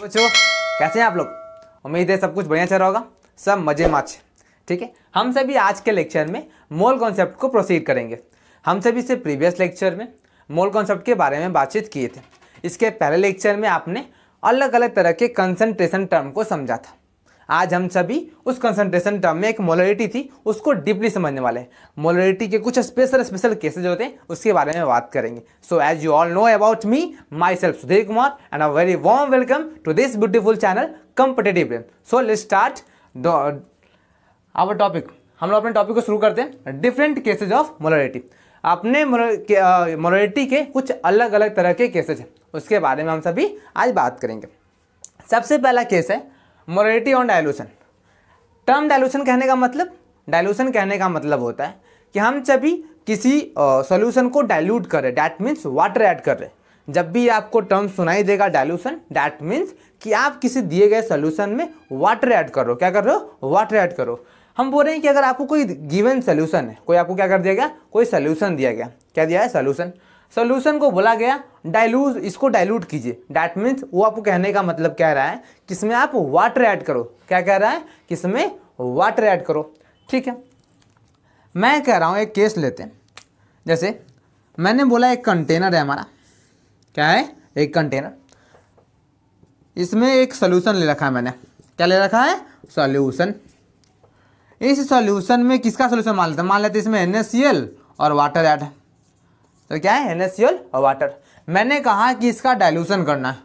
बच्चों कैसे हैं आप लोग। उम्मीद है सब कुछ बढ़िया चल रहा होगा, सब मजे माच। ठीक है, हम सभी आज के लेक्चर में मोल कॉन्सेप्ट को प्रोसीड करेंगे। हम सभी से प्रीवियस लेक्चर में मोल कॉन्सेप्ट के बारे में बातचीत किए थे। इसके पहले लेक्चर में आपने अलग अलग तरह के कंसंट्रेशन टर्म को समझा था। आज हम सभी उस कंसंट्रेशन टर्म में एक मोलरिटी थी उसको डीपली समझने वाले हैं। मोलरिटी के कुछ स्पेशल केसेज होते हैं उसके बारे में बात करेंगे। So as you all know about me, myself Sudhir Kumar and a very warm welcome to this beautiful channel competitive brain. So let's start our topic. हम लोग अपने टॉपिक को शुरू करते हैं, डिफरेंट केसेज ऑफ मोलरिटी। अपने मोलरिटी के कुछ अलग अलग तरह के केसेज हैं, उसके बारे में हम सभी आज बात करेंगे। सबसे पहला केस है molarity on dilution. Term dilution कहने का मतलब होता है कि हम सभी किसी सॉल्यूशन को डाइल्यूट कर रहे, दैट मीन्स वाटर ऐड कर रहे। जब भी आपको टर्म सुनाई देगा डाइल्यूशन, दैट मीन्स कि आप किसी दिए गए सॉल्यूशन में वाटर ऐड कर रहे हो। क्या कर रहे हो? वाटर ऐड करो। हम बोल रहे हैं कि अगर आपको कोई गिवन सोल्यूशन है, कोई आपको क्या कर दिया गया, कोई सोल्यूशन दिया गया। क्या दिया है? सोल्यूशन को बोला गया डाइल्यूट, इसको डाइल्यूट कीजिए। दैट मीन्स वो आपको कहने का मतलब कह रहा है कि इसमें आप वाटर ऐड करो। क्या कह रहा है? कि इसमें वाटर ऐड करो। ठीक है, मैं कह रहा हूँ एक केस लेते हैं। जैसे मैंने बोला एक कंटेनर है हमारा। क्या है? एक कंटेनर। इसमें एक सोल्यूशन ले रखा है मैंने। क्या ले रखा है? सोल्यूशन। इस सॉल्यूशन में किसका सॉल्यूशन मान लेते हैं इसमें NaCl और वाटर ऐड है। तो क्या है? NaCl और वाटर। मैंने कहा कि इसका डाइल्यूशन करना है।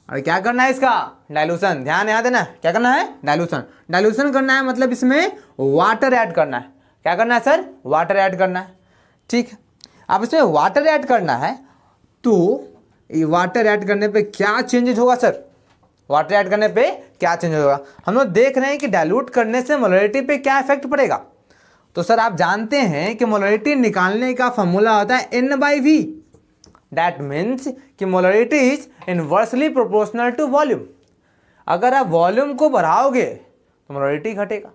और क्या करना है? इसका डाइल्यूशन। ध्यान यहाँ देना, क्या करना है? डाइल्यूशन करना है, मतलब इसमें वाटर ऐड करना है। क्या करना है सर? वाटर ऐड करना है। ठीक है, अब इसमें वाटर ऐड करना है तो वाटर ऐड करने पे क्या चेंजेस होगा सर? वाटर ऐड करने पे क्या चेंज होगा? हम लोग देख रहे हैं कि डाइल्यूट करने से मोलरिटी पे क्या इफेक्ट पड़ेगा। तो सर आप जानते हैं कि मोलरिटी निकालने का फॉर्मूला होता है N/V। दैट मीन्स कि molarity is inversely proportional to volume. अगर आप वॉल्यूम को बढ़ाओगे तो मोलरिटी घटेगा,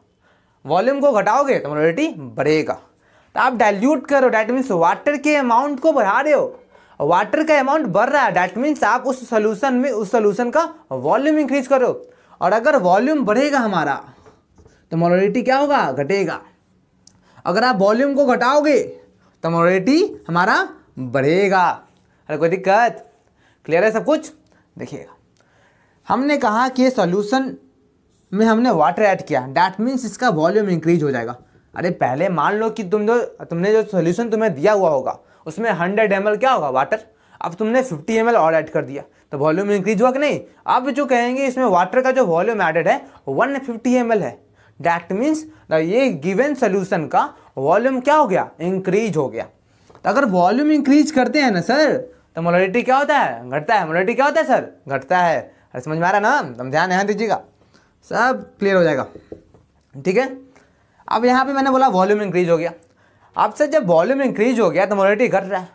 वॉल्यूम को घटाओगे तो मोलरिटी बढ़ेगा। तो आप डाइल्यूट करो, दैट मीन्स वाटर के अमाउंट को बढ़ा रहे हो। वाटर का अमाउंट बढ़ रहा है, दैट मीन्स आप उस सोल्यूशन का वॉल्यूम इंक्रीज करो। और अगर वॉल्यूम बढ़ेगा हमारा तो मोलरिटी क्या होगा? घटेगा। अगर आप वॉल्यूम को घटाओगे तो मोलरिटी हमारा बढ़ेगा। अरे कोई दिक्कत? क्लियर है सब कुछ? देखिएगा, हमने कहा कि सॉल्यूशन में हमने वाटर ऐड किया, दैट मीन्स इसका वॉल्यूम इंक्रीज हो जाएगा। अरे पहले मान लो कि तुमने जो सॉल्यूशन तुम्हें दिया हुआ होगा उसमें 100 ml क्या होगा? वाटर। अब तुमने 50 ml और ऐड कर दिया तो वॉल्यूम इंक्रीज हुआ कि नहीं? अब जो कहेंगे इसमें वाटर का जो वॉल्यूम एडेड है 150 ml है। दैट मीन्स ये गिवन सोल्यूशन का वॉल्यूम क्या हो गया? इंक्रीज हो गया। तो अगर वॉल्यूम इंक्रीज करते हैं ना सर तो मोलरिटी क्या होता है? घटता है। मोलरिटी क्या होता है सर? घटता है। अरे समझ में आ रहा है ना? तुम ध्यान यहाँ दीजिएगा, सब क्लियर हो जाएगा। ठीक है, अब यहाँ पे मैंने बोला वॉल्यूम इंक्रीज हो गया। अब सर जब वॉल्यूम इंक्रीज हो गया तो मोलरिटी घट रहा है।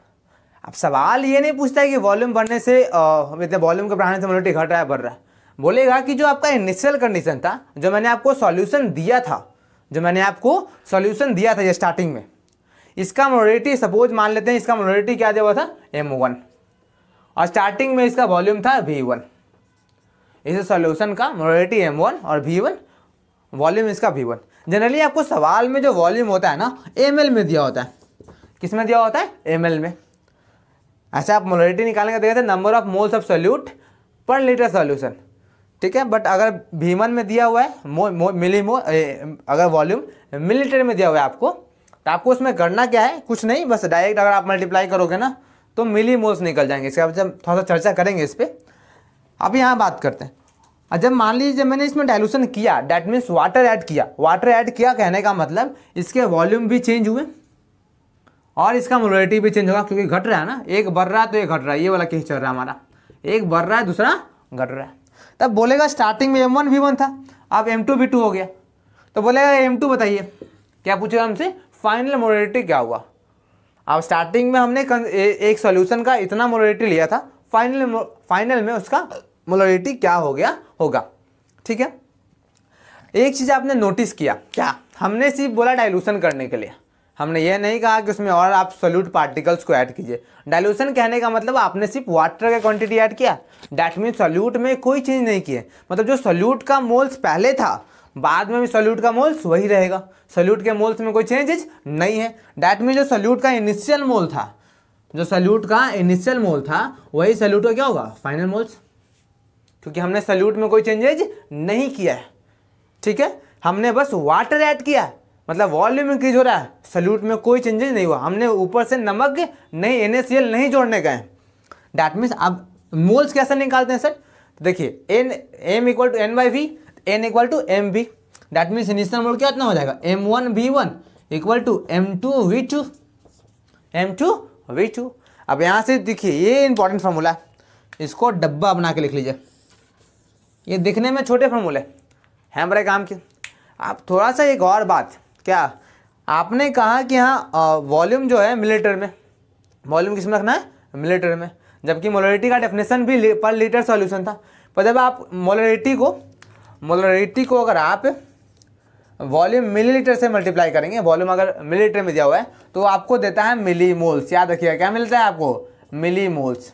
अब सवाल ये नहीं पूछता है कि वॉल्यूम बढ़ने से वॉल्यूम के बढ़ाने से मोलरिटी घट रहा है बढ़ रहा है। बोलेगा कि जो आपका इनिशियल कंडीशन था, जो मैंने आपको सॉल्यूशन दिया था ये स्टार्टिंग में, इसका मोलरिटी सपोज मान लेते हैं इसका मोलरिटी क्या दिया हुआ था? M1 और स्टार्टिंग में इसका वॉल्यूम था V1। इस सॉल्यूशन का मोलरिटी M1 और V1, वॉल्यूम इसका V1। जनरली आपको सवाल में जो वॉल्यूम होता है ना ml में दिया होता है। किस में दिया होता है? ml में। ऐसे आप मोलरिटी निकालने का देखते हैं number of moles of solute पर लीटर सॉल्यूशन। ठीक है, बट अगर V1 में दिया हुआ है मिलीमोल, अगर वॉल्यूम मिलीलीटर में दिया हुआ है आपको, तो आपको उसमें करना क्या है? कुछ नहीं, बस डायरेक्ट अगर आप मल्टीप्लाई करोगे ना तो मिलीमोल्स निकल जाएंगे। इसके बाद जब थोड़ा सा चर्चा करेंगे इस पर। अब यहाँ बात करते हैं, जब मान लीजिए जब मैंने इसमें डाइल्यूशन किया, दैट मीन्स वाटर ऐड किया। वाटर ऐड किया कहने का मतलब इसके वॉल्यूम भी चेंज हुए और इसका मोलरिटी भी चेंज होगा, क्योंकि घट रहा है ना। एक बढ़ रहा है तो एक घट रहा है। ये वाला केस चल रहा है हमारा, एक बढ़ रहा है दूसरा घट रहा है। तब बोलेगा स्टार्टिंग में M1 V1 था, अब M2 V2 हो गया। तो बोलेगा M2 बताइए, क्या पूछेगा हमसे? फाइनल मोलरिटी क्या हुआ? अब स्टार्टिंग में हमने एक सॉल्यूशन का इतना मोलरिटी लिया था, फाइनल में उसका मोलरिटी क्या हो गया होगा। ठीक है, एक चीज आपने नोटिस किया क्या? हमने सिर्फ बोला डाइल्यूशन करने के लिए, हमने ये नहीं कहा कि उसमें और आप सोल्यूट पार्टिकल्स को ऐड कीजिए। डाइल्यूशन कहने का मतलब आपने सिर्फ वाटर का क्वांटिटी ऐड किया, डैट मीन सोल्यूट में कोई चेंज नहीं किए। मतलब जो सोल्यूट का मोल्स पहले था बाद में भी सोल्यूट का मोल्स वही रहेगा, सोल्यूट के मोल्स में कोई चेंजेज नहीं है। डैट मीन जो सोल्यूट का इनिशियल मोल था, जो सोल्यूट का इनिशियल मोल था वही सोल्यूट का क्या होगा, फाइनल मोल्स, क्योंकि हमने सोल्यूट में कोई चेंजेज नहीं किया है। ठीक है, हमने बस वाटर ऐड किया है, मतलब वॉल्यूम इंक्रीज हो रहा है, सोल्यूट में कोई चेंजेस नहीं हुआ। हमने ऊपर से नमक नहीं NaCl नहीं जोड़ने गए। डैट मीन्स अब मोल्स कैसे निकालते हैं सर, तो देखिए M equal to N/V, N equal to MV। That means initial mole कितना हो जाएगा, M1V1 equal to M2V2, M2V2। अब यहाँ से देखिए ये इंपॉर्टेंट फार्मूला है, इसको डब्बा बना के लिख लीजिए। ये दिखने में छोटे फार्मूले हैं बड़े काम के। आप थोड़ा सा एक और बात, क्या आपने कहा कि हाँ वॉल्यूम जो है मिलीलीटर में, वॉल्यूम किस में रखना है, मिलीलीटर में, जबकि मोलरिटी का डेफिनेशन भी पर लीटर सॉल्यूशन था। पर जब आप मोलरिटी को अगर आप वॉल्यूम मिलीलीटर से मल्टीप्लाई करेंगे, वॉल्यूम अगर मिलीलीटर में दिया हुआ है तो आपको देता है मिलीमोल्स। याद रखिएगा क्या मिलता है आपको, मिलीमोल्स।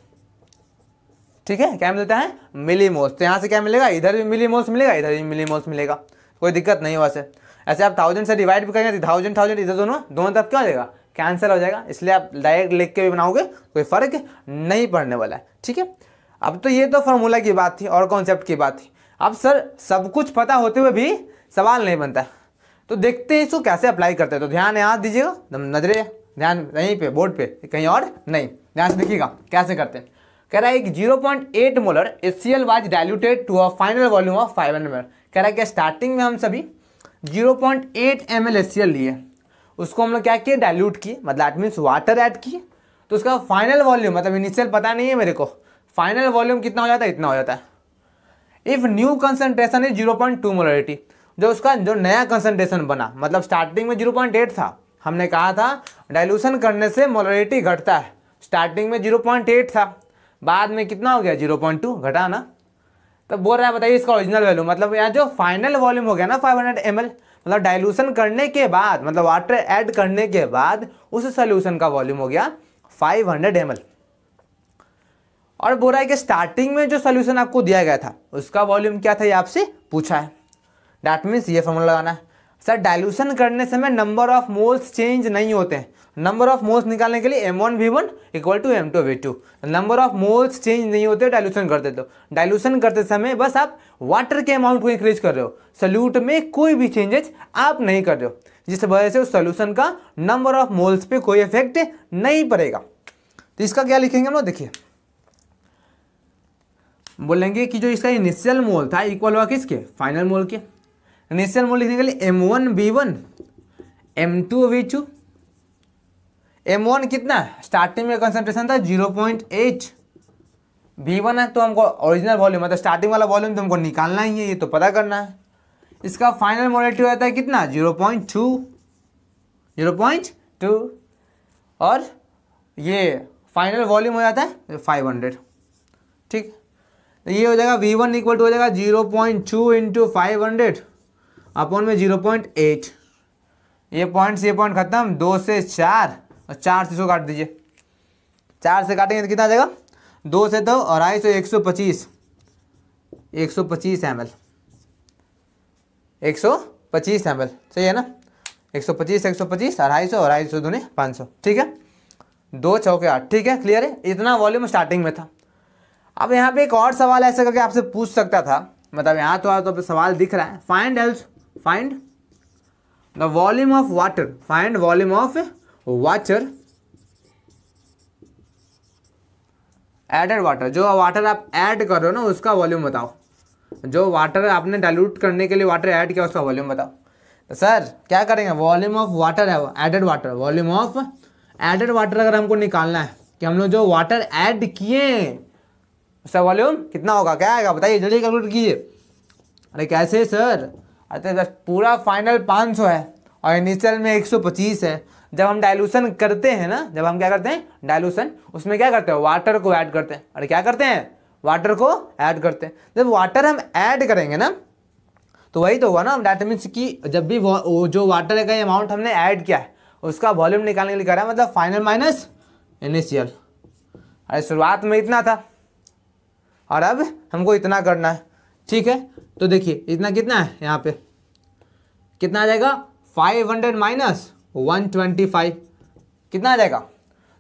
ठीक है, क्या मिलता है, मिलीमोल्स। तो यहाँ से क्या मिलेगा, इधर भी मिलीमोल्स मिलेगा, इधर भी मिलीमोल्स मिलेगा, कोई दिक्कत नहीं हुआ से। ऐसे आप 1000 से डिवाइड भी करेंगे तो 1000 इधर दोनों तरफ क्या हो जाएगा, कैंसिल हो जाएगा। इसलिए आप डायरेक्ट लिख के भी बनाओगे कोई फर्क नहीं पड़ने वाला है। ठीक है, अब तो ये तो फार्मूला की बात थी और कॉन्सेप्ट की बात थी। अब सर सब कुछ पता होते हुए भी सवाल नहीं बनता, तो देखते हैं इसको कैसे अप्लाई करते हैं। तो ध्यान यहाँ दीजिएगा, नजरे ध्यान यहीं पे बोर्ड पे, कहीं और नहीं, ध्यान से देखिएगा कैसे करते हैं। कह रहा है कि 0.8 molar HCl was diluted to a final volume of 500 ml। कह रहा है कि स्टार्टिंग में हम सभी 0.8 ml HCl लिए, उसको हम लोग क्या किए, डाइल्यूट किए, मतलब दैट मीन्स वाटर ऐड किए। तो उसका फाइनल वॉल्यूम, मतलब इनिशियल पता नहीं है मेरे को, फाइनल वॉल्यूम कितना हो जाता है, इतना हो जाता है। If new concentration is 0.2 molarity, जो उसका जो नया कंसंट्रेशन बना, मतलब स्टार्टिंग में 0.8 था, हमने कहा था डाइल्यूशन करने से मोलरिटी घटता है। स्टार्टिंग में 0.8 था, बाद में कितना हो गया, 0.2, घटा ना। तो बोल रहा है बताइए इसका ओरिजिनल वैल्यू, मतलब यहाँ जो फाइनल वॉल्यूम हो गया ना 500 ml, मतलब डाइल्यूशन करने के बाद, मतलब वाटर ऐड करने के बाद उस सोल्यूशन का वॉल्यूम हो गया 500 ml। और बोल रहा है कि स्टार्टिंग में जो सोल्यूशन आपको दिया गया था उसका वॉल्यूम क्या था, ये आपसे पूछा है। दैट मीन्स ये फॉर्मूला लगाना है। सर डाइल्यूशन करने समय नंबर ऑफ मोल्स चेंज नहीं होते हैं, नंबर ऑफ मोल्स निकालने के लिए M1V1 equal to M2V2, number of moles change नहीं होते डाइल्यूशन करते। तो डाइल्यूशन करते समय बस आप वाटर के अमाउंट को इंक्रीज कर रहे हो, सोल्यूट में कोई भी चेंजेस आप नहीं कर रहे हो, जिस वजह से उस सोल्यूशन का नंबर ऑफ मोल्स पे कोई इफेक्ट नहीं पड़ेगा। तो इसका क्या लिखेंगे हम लोग, देखिए बोलेंगे कि जो इसका इनिशियल मोल था इक्वल हुआ किसके, फाइनल मोल के। इनिशियल मोल लिखने के लिए M1V1 M2V2। M1 कितना है, स्टार्टिंग में कंसंट्रेशन था 0.8, V1 है तो हमको ओरिजिनल वॉल्यूम, मतलब स्टार्टिंग वाला वॉल्यूम तो हमको निकालना ही है, ये तो पता करना है। इसका फाइनल मोलेटिव हो जाता है कितना, 0.2, और ये फाइनल वॉल्यूम हो जाता है 500। ठीक, तो ये हो जाएगा V1 इक्वल टू हो जाएगा 0.2 इंटू 500 अपॉन में 0.8। ये पॉइंट खत्म, 2 से 4 और 4 से इसको काट दीजिए, 4 से काटेंगे तो कितना आ जाएगा, 2 से 2 और 250, 125 ml, 125 ml, सही है ना। 125 250 और 250 दूनी 500। ठीक है, 2 चौके 8। ठीक है, क्लियर है, इतना वॉल्यूम स्टार्टिंग में था। अब यहाँ पे एक और सवाल ऐसे करके आपसे पूछ सकता था, मतलब यहाँ तो सवाल दिख रहा है, find the volume of water, find volume of water added water, जो वाटर आप ऐड कर रहे हो ना उसका वॉल्यूम बताओ, जो वाटर आपने डाइल्यूट करने के लिए वाटर ऐड किया उसका वॉल्यूम बताओ। तो सर क्या करेंगे, वॉल्यूम ऑफ वाटर है added water, volume of added water अगर हमको निकालना है कि हम लोग जो वाटर ऐड किए उसका वॉल्यूम कितना होगा, क्या आएगा बताइए, जल्दी कैलकुलेट कीजिए। अरे कैसे सर, अरे पूरा फाइनल 500 है और इनिशियल में 125 है। जब हम डाइल्यूशन करते हैं ना, जब हम क्या करते हैं डाइल्यूशन, उसमें क्या करते हैं, वाटर को ऐड करते हैं। अरे क्या करते हैं, वाटर को ऐड करते हैं। जब वाटर हम ऐड करेंगे ना तो वही तो हुआ ना, दैट मीन्स कि जब भी जो वाटर का अमाउंट हमने ऐड किया है उसका वॉल्यूम निकालने के लिए कह रहा है, मतलब फाइनल माइनस इनिशियल। अरे शुरुआत में इतना था और अब हमको इतना करना है, ठीक है। तो देखिए इतना कितना है, यहाँ पे कितना आ जाएगा 500 माइनस 125 कितना आ जाएगा,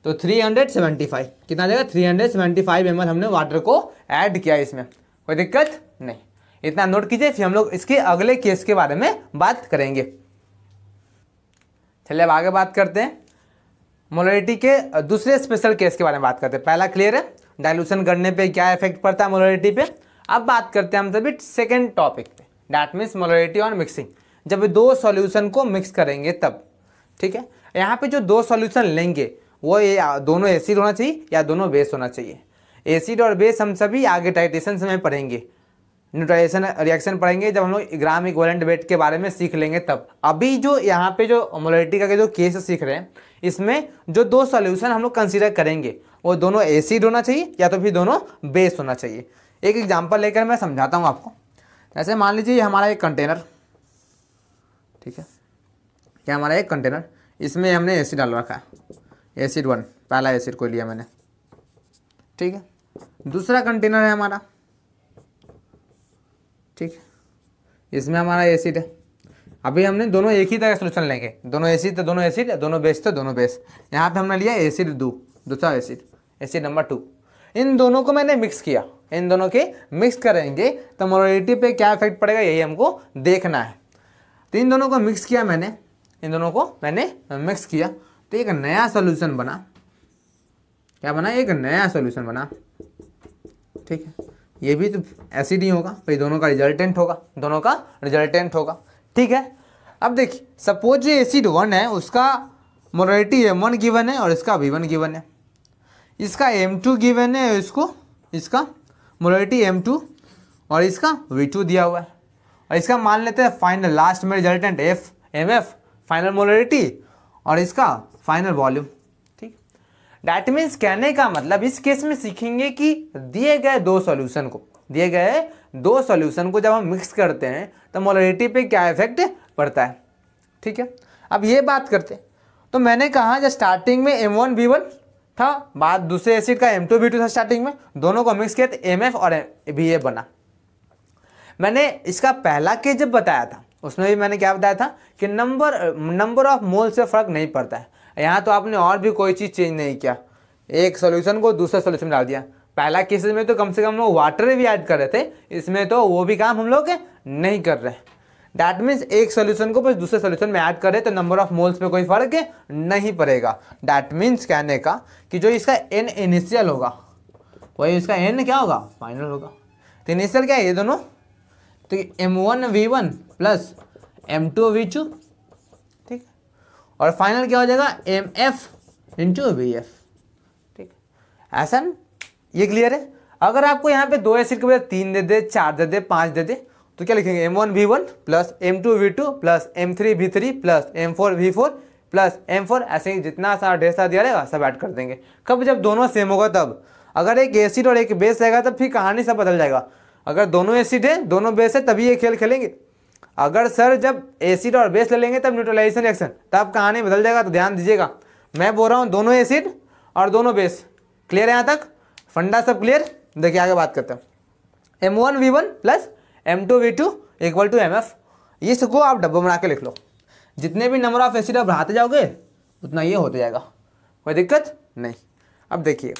तो 375 कितना आ जाएगा 375 ml हमने वाटर को ऐड किया इसमें, कोई दिक्कत नहीं। इतना नोट कीजिए, फिर हम लोग इसके अगले केस के बारे में बात करेंगे। चलिए अब आगे बात करते हैं, मोलरिटी के दूसरे स्पेशल केस के बारे में बात करते हैं। पहला क्लियर है, डाइल्यूशन करने पे क्या इफेक्ट पड़ता है मोलरिटी पे। अब बात करते हैं हम सभी सेकेंड टॉपिक पे, that means molarity on mixing. जब दो सॉल्यूशन को मिक्स करेंगे तब, ठीक है। यहाँ पे जो दो सॉल्यूशन लेंगे वो ये दोनों एसिड होना चाहिए या दोनों बेस होना चाहिए। एसिड और बेस हम सभी आगे टाइट्रेशन समय पढ़ेंगे, न्यूट्रलाइजेशन रिएक्शन पढ़ेंगे, जब हम लोग ग्राम इक्विवेलेंट वेट के बारे में सीख लेंगे तब। अभी जो यहाँ पे जो मोलरिटी का जो केस सीख रहे हैं, इसमें जो दो सॉल्यूशन हम लोग कंसीडर करेंगे वो दोनों एसिड होना चाहिए या तो फिर दोनों बेस होना चाहिए। एक एग्जांपल लेकर मैं समझाता हूँ आपको। जैसे मान लीजिए हमारा एक कंटेनर, ठीक है, क्या हमारा एक कंटेनर, इसमें हमने एसिड डाल रखा है, एसिड 1 पहला एसिड को लिया मैंने, ठीक है। दूसरा कंटेनर है हमारा, ठीक है, इसमें हमारा एसिड है। अभी हमने दोनों एक ही तरह का सोल्यूशन लेंगे, दोनों एसिड तो दोनों एसिड, दोनों बेस तो दोनों बेस। यहाँ पे हमने लिया एसिड 2, दूसरा एसिड, एसिड नंबर 2। इन दोनों को मैंने मिक्स किया, इन दोनों के मिक्स करेंगे तो मोलरिटी पे क्या इफेक्ट पड़ेगा यही हमको देखना है। तो इन दोनों को मिक्स किया मैंने, इन दोनों को मैंने मिक्स किया तो एक नया सोल्यूशन बना। क्या बना, एक नया सोल्यूशन बना, ठीक है। ये भी तो एसिड ही होगा, भाई दोनों का रिजल्टेंट होगा, दोनों का रिजल्टेंट होगा, ठीक है। अब देखिए सपोज जो एसिड 1 है उसका मोलरिटी M1 गिवन है और इसका V1 गिवन है, इसका M2 गिवन है, इसका मोलरिटी M2 और इसका V2 दिया हुआ है, और इसका मान लेते हैं फाइनल लास्ट में रिजल्टेंट MF फाइनल मोलरिटी और इसका फाइनल वॉल्यूम, ठीक। दैट मीन्स कहने का मतलब इस केस में सीखेंगे कि दिए गए दो सॉल्यूशन को जब हम मिक्स करते हैं तो मोलरिटी पे क्या इफेक्ट पड़ता है, ठीक है। अब ये बात करते हैं, तो मैंने कहा जब स्टार्टिंग में M1 V1 था, बाद दूसरे एसिड का M2 V2 था, स्टार्टिंग में दोनों को मिक्स किया तो MF और VA बना। मैंने इसका पहला केस जब बताया था उसमें भी मैंने क्या बताया था कि नंबर ऑफ मोल से फर्क नहीं पड़ता है। यहाँ तो आपने और भी कोई चीज़ चेंज नहीं किया, एक सॉल्यूशन को दूसरे सॉल्यूशन में डाल दिया। पहला केस में तो कम से कम लोग वाटर भी ऐड कर रहे थे, इसमें तो वो भी काम हम लोग नहीं कर रहे। दैट मीन्स एक सॉल्यूशन को बस दूसरे सॉल्यूशन में ऐड करे तो नंबर ऑफ मोल्स पे कोई फर्क नहीं पड़ेगा। दैट मीन्स कहने का कि जो इसका N इनिशियल होगा वही इसका N क्या होगा, फाइनल होगा। तो इनिशियल क्या है, ये दोनों, तो M1 V1 plus M2 V2, ठीक, और फाइनल क्या हो जाएगा MF इंटू VF, ठीक। ऐसा ये क्लियर है। अगर आपको यहाँ पे दो एसिड के बजाय 3 दे दे, 4 दे दे, 5 दे दे तो क्या लिखेंगे, M1 V1 plus M2 V2 plus M3 V3 plus M4 V4 plus M4, ऐसे ही जितना सारा ढेर सारा दिया रहेगा सब ऐड कर देंगे। कब, जब दोनों सेम होगा तब। अगर एक एसिड और एक बेस रहेगा तब फिर कहानी सब बदल जाएगा। अगर दोनों एसिड है दोनों बेस है तभी ये खेल खेलेंगे। अगर सर जब एसिड और बेस ले लेंगे तब न्यूट्रलाइजेशन रिएक्शन, तब कहानी बदल जाएगा। तो ध्यान दीजिएगा, मैं बोल रहा हूँ दोनों एसिड और दोनों बेस। क्लियर है यहाँ तक, फंडा सब क्लियर। देखिए आगे बात करते हैं। M1 V1 plus M2 V2 equal to MF, इसको आप डब्बा बना के लिख लो। जितने भी नंबर ऑफ एसिड आप बढ़ाते जाओगे उतना ये होते जाएगा, कोई दिक्कत नहीं। अब देखिए,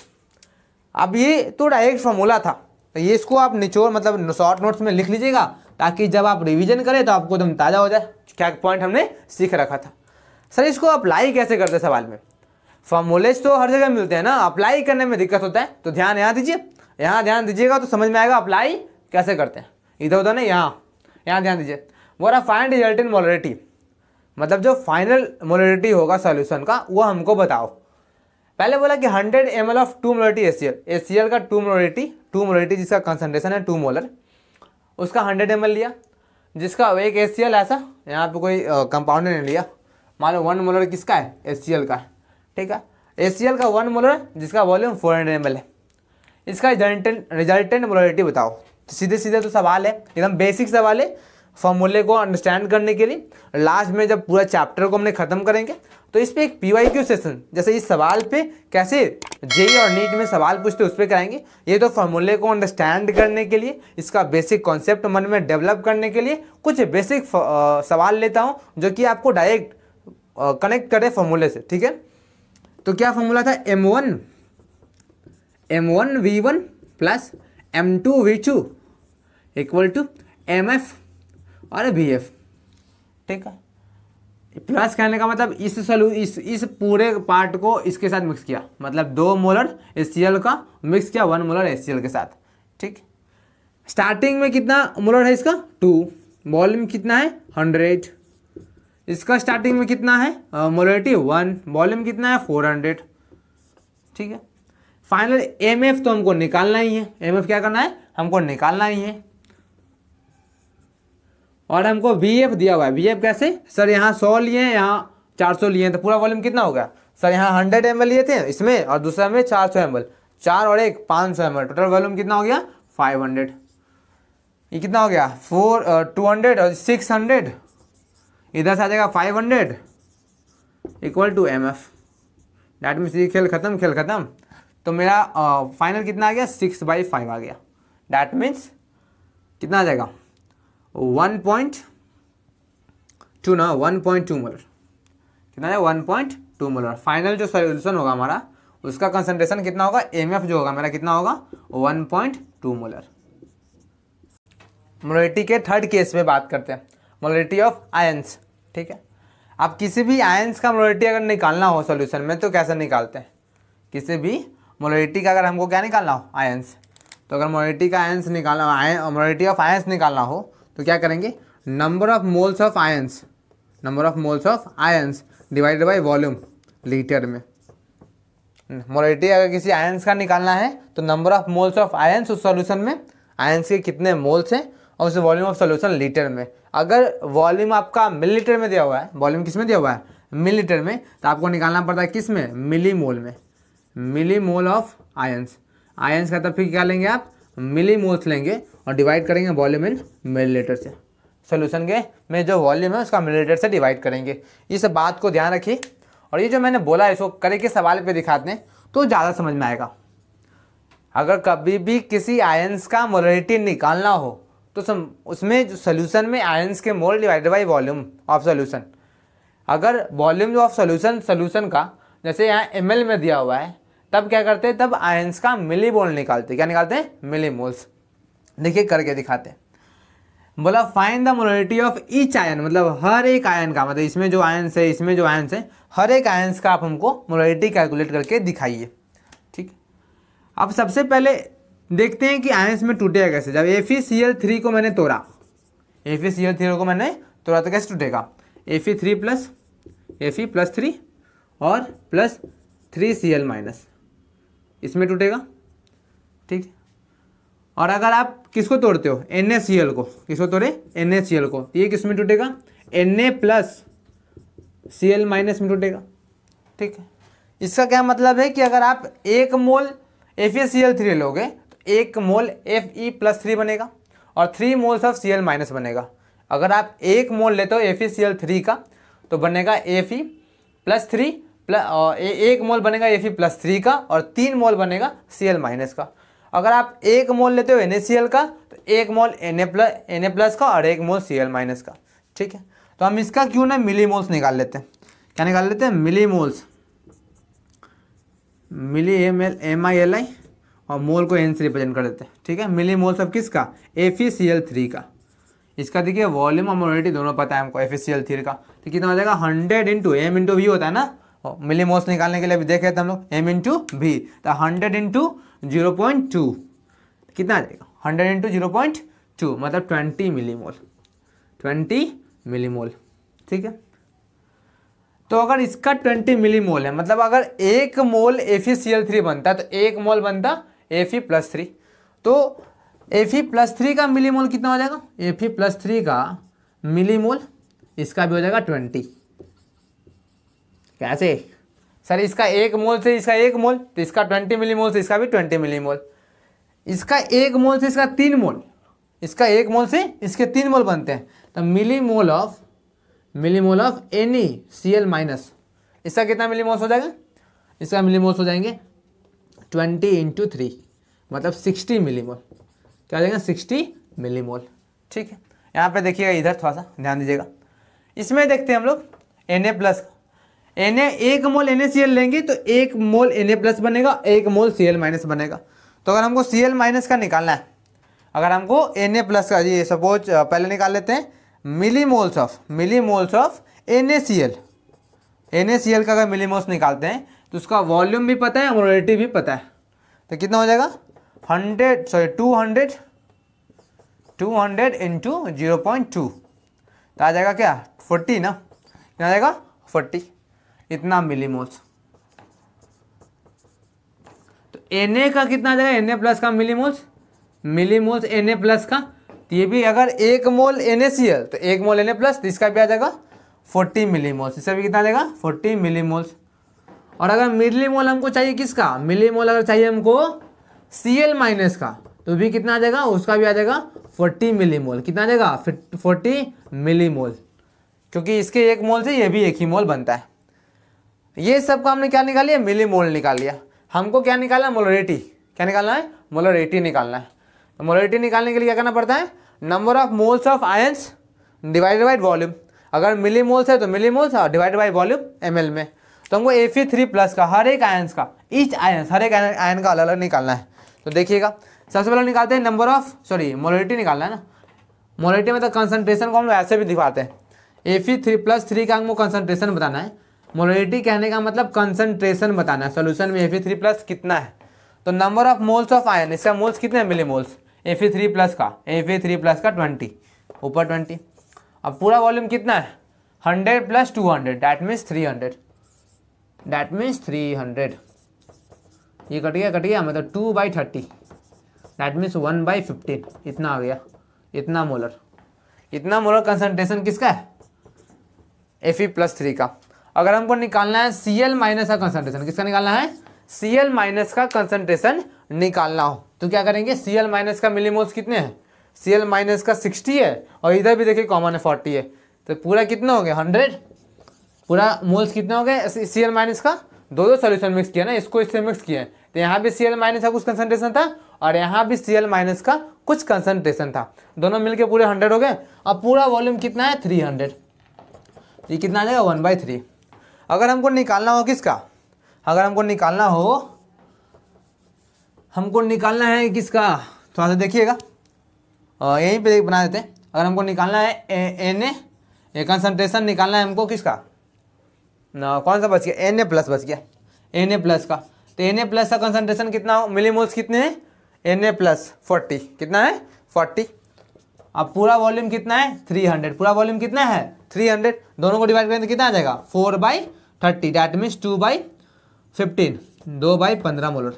अब ये तो डायरेक्ट फॉर्मूला था, तो ये इसको आप निचोड़ मतलब शॉर्ट नोट्स में लिख लीजिएगा ताकि जब आप रिवीजन करें तो आपको एकदम ताज़ा हो जाए क्या पॉइंट हमने सीख रखा था। सर इसको अप्लाई कैसे करते हैं सवाल में, फॉर्मूलेज तो हर जगह मिलते हैं ना, अप्लाई करने में दिक्कत होता है। तो ध्यान यहाँ दीजिए, यहाँ ध्यान दीजिएगा तो समझ में आएगा अप्लाई कैसे करते हैं। इधर उधर नहीं, यहाँ ध्यान दीजिए। बोला फाइंड रिजल्टेंट मोलरिटी, मतलब जो फाइनल मोलरिटी होगा सॉल्यूशन का वो हमको बताओ। पहले बोला कि 100 ml ऑफ 2 मोलरिटी ACl का 2 मोलरिटी जिसका कंसंट्रेशन है 2 मोलर, उसका 100 ml लिया, जिसका एक ACl ऐसा, यहाँ पे कोई कंपाउंड नहीं लिया। मान लो 1 मोलर किसका है, ACl का है, ठीक है। ACl का 1 मोलर जिसका वॉल्यूम 400 ml है, इसका रिजल्टेंट मोलरिटी बताओ। तो सीधे सीधे तो सवाल है, एकदम बेसिक सवाल है फॉर्मूले को अंडरस्टैंड करने के लिए। लास्ट में जब पूरा चैप्टर को हमने खत्म करेंगे तो इस पे एक PYQ सेशन, जैसे इस सवाल पे कैसे जेईई और नीट में सवाल पूछते उस पर कराएंगे। ये तो फॉर्मूले को अंडरस्टैंड करने के लिए, इसका बेसिक कॉन्सेप्ट मन में डेवलप करने के लिए कुछ बेसिक सवाल लेता हूँ जो कि आपको डायरेक्ट कनेक्ट करे फॉर्मूले से, ठीक है। तो क्या फॉर्मूला था, M1V1 plus M2V2 equal to MF और VF, ठीक है। प्लस कहने का मतलब इस पूरे पार्ट को इसके साथ मिक्स किया, मतलब 2 मोलर HCl का मिक्स किया 1 मोलर HCl के साथ, ठीक। स्टार्टिंग में कितना मोलर है इसका 2, वॉल्यूम कितना है 100, इसका स्टार्टिंग में कितना है मोलरिटी 1, वॉल्यूम कितना है 400, ठीक है। फाइनल MF तो हमको निकालना ही है, MF क्या करना है, हमको निकालना ही है। और हमको VF दिया हुआ है, VF कैसे सर, यहाँ 100 लिए हैं, यहाँ 400 लिए हैं, तो पूरा वॉल्यूम कितना हो गया सर, यहाँ 100 ml लिए थे इसमें और दूसरा में 400 ml, 4 और 1 500 ml, टोटल वॉल्यूम कितना हो गया 500। ये कितना हो गया 200 और 600, इधर से आ जाएगा 500 equal to MF। That means ये खेल खत्म। तो मेरा फाइनल कितना आ गया 6/5 आ गया। डैट मीन्स कितना आ जाएगा 1.2 मोलर, कितना है 1.2 मोलर। फाइनल जो सोल्यूशन होगा हमारा उसका कंसंट्रेशन कितना होगा, MF जो होगा मेरा कितना होगा 1.2 मोलर। मोलरिटी के थर्ड केस में बात करते हैं, मोलरिटी ऑफ आयंस, ठीक है। आप किसी भी आयंस का मोलरिटी अगर निकालना हो सॉल्यूशन में तो कैसे निकालते हैं, किसी भी मोलरिटी का अगर हमको क्या निकालना हो आयंस, तो अगर मोलरिटी का आयंस निकालना, मोलरिटी ऑफ आयंस निकालना हो तो क्या करेंगे, number of moles of ions divided by volume litre में। मोलरिटी अगर किसी आयंस का निकालना है तो number of moles of ions उस सॉल्यूशन में, आयंस के कितने मोल्स हैं और उस वॉल्यूम ऑफ सॉल्यूशन लीटर में। अगर वॉल्यूम आपका मिलीलीटर में दिया हुआ है, वॉल्यूम किस में दिया हुआ है मिलीलीटर में, तो आपको निकालना पड़ता है किस में, मिलीमोल में, मिलीमोल ऑफ आयंस। आयंस का तब फिर क्या लेंगे आप, मिलीमोल्स लेंगे और डिवाइड करेंगे वॉल्यूम इन मिलीलीटर से। सोल्यूशन के में जो वॉल्यूम है उसका मिलीलीटर से डिवाइड करेंगे। इस बात को ध्यान रखिए और ये जो मैंने बोला इसको करके सवाल पे दिखाते हैं तो ज़्यादा समझ में आएगा। अगर कभी भी किसी आयंस का मोलरिटी निकालना हो तो उसमें जो सोल्यूशन में आयंस के मोल divided by volume of solution, अगर वॉल्यूम ऑफ सोल्यूशन का जैसे यहाँ ml में दिया हुआ है तब क्या करते हैं, तब आयंस का मिलीमोल निकालते हैं। क्या निकालते हैं, मिलीमोल्स। देखिए करके दिखाते हैं। बोला find the molarity of each ion, मतलब हर एक आयन का, मतलब इसमें जो आयंस है इसमें जो आयंस है हर एक आयंस का आप हमको मोलरिटी कैलकुलेट करके दिखाइए, ठीक। अब सबसे पहले देखते हैं कि आयंस में टूटेगा कैसे। जब FeCl3 को मैंने तोड़ा, FeCl3 को मैंने तोड़ा तो कैसे टूटेगा, Fe3 प्लस Fe+3 और प्लस 3Cl- इसमें टूटेगा, ठीक। और अगर आप किसको तोड़ते हो, NaCl को, किसको तोड़े NaCl को, तो ये किस में टूटेगा, Na+Cl- में टूटेगा, ठीक है। इसका क्या मतलब है कि अगर आप 1 मोल FeCl3 लोगे तो 1 मोल Fe+3 बनेगा और 3 मोल्स ऑफ Cl- बनेगा। अगर आप 1 मोल लेते हो FeCl3 का तो बनेगा Fe+3 और 1 मोल बनेगा Fe+3 का और 3 मोल बनेगा Cl- का। अगर आप 1 मोल लेते हो NaCl का तो 1 मोल Na+ का और 1 मोल Cl- का, ठीक है। तो हम इसका क्यों ना मिलीमोल्स निकाल लेते हैं। क्या निकाल लेते हैं, मिलीमोल्स, MILI और मोल को N से रिप्रेजेंट कर देते हैं, ठीक है। मिलीमोल्स ऑफ किसका, FeCl3 का। इसका देखिए वॉल्यूम और मोलरिटी दोनों पता है हमको FeCl3 का, तो कितना हो जाएगा 100 इंटू M इंटू V होता है ना, मिलीमोल्स निकालने के लिए भी देखे थे हम लोग M इंटू V, तो 100 इंटू 0.2 कितना आ जाएगा, 100 इंटू 0.2 मतलब 20 मिलीमोल, 20 मिलीमोल, ठीक है। तो अगर इसका 20 मिलीमोल है, मतलब अगर 1 मोल FeCl3 बनता है तो 1 मोल बनता Fe+3, तो Fe+3 का मिलीमोल कितना हो जाएगा, Fe+3 का मिलीमोल इसका भी हो जाएगा 20। कैसे सर, इसका 1 मोल से इसका 1 मोल तो इसका 20 मिलीमोल से इसका भी 20 मिलीमोल, इसका 1 मोल से इसका 3 मोल, इसका 1 मोल से इसके 3 मोल बनते हैं। तो मिलीमोल ऑफ NaCl- इसका कितना मिलीमोल्स हो जाएगा, इसका मिलीमोल्स हो जाएंगे 20 × 3 मतलब 60 मिलीमोल। क्या हो जाएगा 60 मिलीमोल। ठीक है, यहाँ पे देखिएगा, इधर थोड़ा सा ध्यान दीजिएगा। इसमें देखते हैं हम लोग Na+, एक मोल NaCl लेंगे तो 1 मोल Na+ बनेगा, 1 मोल Cl- बनेगा। तो अगर हमको Cl- का निकालना है, अगर हमको Na+ का, ये सपोज पहले निकाल लेते हैं मिलीमोल्स ऑफ NaCl का अगर मिलीमोल्स निकालते हैं तो उसका वॉल्यूम भी पता है, मोलरिटी भी पता है। तो कितना हो जाएगा 200 इंटू 0.2 तो आ जाएगा क्या 40 ना, क्या आ जाएगा 40, इतना मिलीमोल्स। तो Na का कितना आ जाएगा, Na+ का मिलीमोल्स Na+ का, तो ये भी अगर 1 मोल NaCl तो 1 मोल Na+, तो इसका भी आ जाएगा 40 मिलीमोल्स। इससे भी कितना आ जाएगा 40 मिलीमोल्स। और अगर मिलीमोल हमको चाहिए किसका, मिलीमोल अगर चाहिए हमको Cl- का, तो भी कितना आ जाएगा, उसका भी आ जाएगा 40 मिलीमोल। कितना आ जाएगा 40 मिलीमोल, क्योंकि इसके 1 मोल से ये भी 1 ही मोल बनता है। ये सब का हमने क्या निकाल लिया, मिलीमोल निकाल लिया। हमको क्या निकालना है, मोलरिटी। क्या निकालना है, मोलरिटी निकालना है। तो मोलरिटी निकालने के लिए क्या करना पड़ता है, number of moles of ions divided by volume. अगर मिलीमोल्स है तो millimoles divided by volume ml में। तो हमको Fe3+ का हर एक आयंस का, हर एक आयन का अलग अलग निकालना है। तो देखिएगा, सबसे पहले निकालते हैं मोलरिटी निकालना है ना। मोलरिटी में तो कंसंट्रेशन को हम लोग ऐसे भी दिखाते हैं, Fe3+3 का हमको कंसंट्रेशन बताना है। मोलरिटी कहने का मतलब कंसंट्रेशन बताना है, सोल्यूशन में Fe3+ कितना है। तो number of moles of ion, इसका मोल्स कितने हैं, मिलीमोल्स। Fe3+ का 20 ऊपर 20। अब पूरा वॉल्यूम कितना है 100 + 200 दैट मीन्स 300। ये कट गया मतलब 2/30 दैट मीन्स 1/15, इतना आ गया। इतना मोलर कंसंट्रेशन किसका है, Fe+3 का। अगर हमको निकालना है Cl- का कंसंट्रेशन, किसका निकालना है, Cl- का कंसंट्रेशन निकालना हो तो क्या करेंगे, Cl- का मिलीमोल्स कितने हैं, Cl- का 60 है और इधर भी देखिए कॉमन है 40 है। तो पूरा कितना हो गया 100, पूरा मोल्स कितने हो गए Cl- का। दो सॉल्यूशन मिक्स किया ना, इसको इससे मिक्स किया है, तो यहाँ भी Cl- का कुछ कंसंट्रेशन था और यहाँ भी Cl- का कुछ कंसंट्रेशन था, दोनों मिलके पूरे 100 हो गए। अब पूरा वॉल्यूम कितना है 300, ये कितना आ जाएगा 1/3। अगर हमको निकालना हो किसका, अगर हमको निकालना है किसका, थोड़ा सा देखिएगा, यहीं पे बना देते हैं। अगर हमको निकालना है Na, ये कंसंट्रेशन निकालना है हमको किसका ना, कौन सा बच गया, Na+ बच गया, Na+ का। तो Na+ का कंसंट्रेशन कितना हो, मिलीमोल्स कितने हैं, Na+ 40, कितना है 40। अब पूरा वॉल्यूम कितना है 300, पूरा वॉल्यूम कितना है 300, दोनों को डिवाइड करें तो कितना आ जाएगा 4/30 दैट मीन्स 2/15, 2/15 मोलर।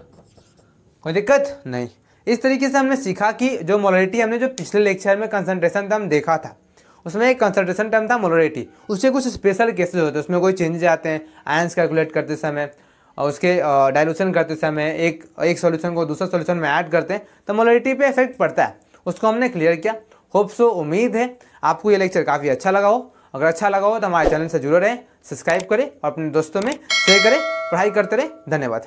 कोई दिक्कत नहीं। इस तरीके से हमने सीखा कि जो मोलरिटी हमने जो पिछले लेक्चर में कंसंट्रेशन टर्म देखा था, उसमें एक कंसंट्रेशन टर्म था मोलरिटी, उससे कुछ स्पेशल केसेस होते हैं, उसमें कोई चेंजेस आते हैं आयंस कैलकुलेट करते समय और उसके डाइल्यूशन करते समय एक सॉल्यूशन को दूसरे सॉल्यूशन में ऐड करते हैं तो मोलरिटी पे इफेक्ट पड़ता है, उसको हमने क्लियर किया। होप सो, उम्मीद है आपको ये लेक्चर काफ़ी अच्छा लगा हो। अगर अच्छा लगा हो तो हमारे चैनल से जुड़े रहें, सब्सक्राइब करें और अपने दोस्तों में शेयर करें, पढ़ाई करते रहें। धन्यवाद।